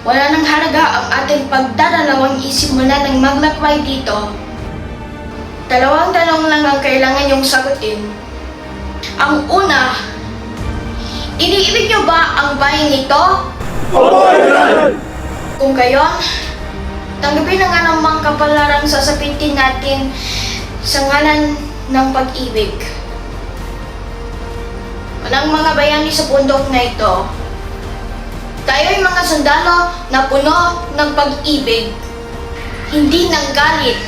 wala nang halaga ang ating pagdadalawang isip mula nang maglakbay dito. Dalawang tanong lang ang kailangan niyong sagutin. Ang una, iniibig niyo ba ang bayang ito? Opo, Your Honor! Kung gayon, tanggapin ang anumang kapalaran sasapitin natin sa ngalan ng pag-ibig. Walang mga bayani sa bundok na ito. Tayo'y mga sundalo na puno ng pag-ibig, hindi ng galit.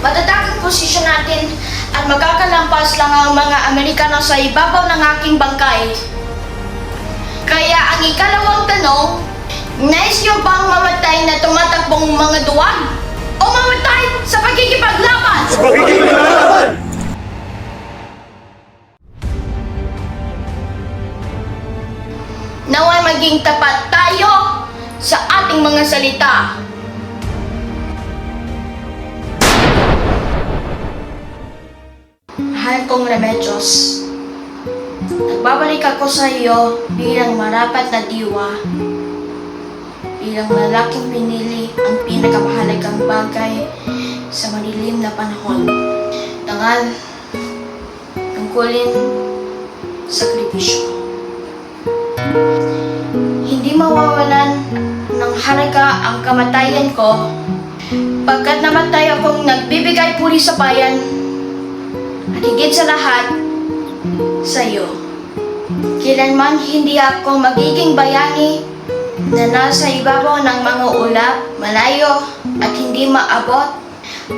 Matatag ang posisyon natin at magkakalampas lang ang mga Amerikano sa ibabaw ng aking bangkay. Kaya ang ikalawang tanong, nais niyo bang mamatay na tumatakbong mga duwag? O mamatay sa pagkikipaglaban? Sa pagkikipaglaban! Naway maging tapat tayo sa ating mga salita. Mahal kong Remedios, nagbabalik ako sa iyo bilang marapat na diwa, bilang lalaking pinili ang pinakamahalagang bagay sa madilim na panahon. Tangal, tungkulin, sakripisyo. Hindi mawawalan ng halaga ang kamatayan ko pagkat namatay akong nagbibigay puri sa bayan at higit sa lahat sa iyo. Kailanman hindi ako magiging bayani na nasa ibabaw ng mga ulap, malayo at hindi maabot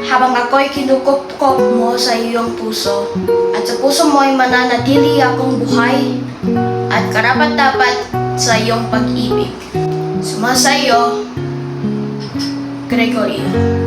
habang ako'y kinukupkop mo sa iyong puso at sa puso mo ay mananatili akong buhay at karapat-dapat sa iyong pag-ibig. Sumasayo, Gregorio.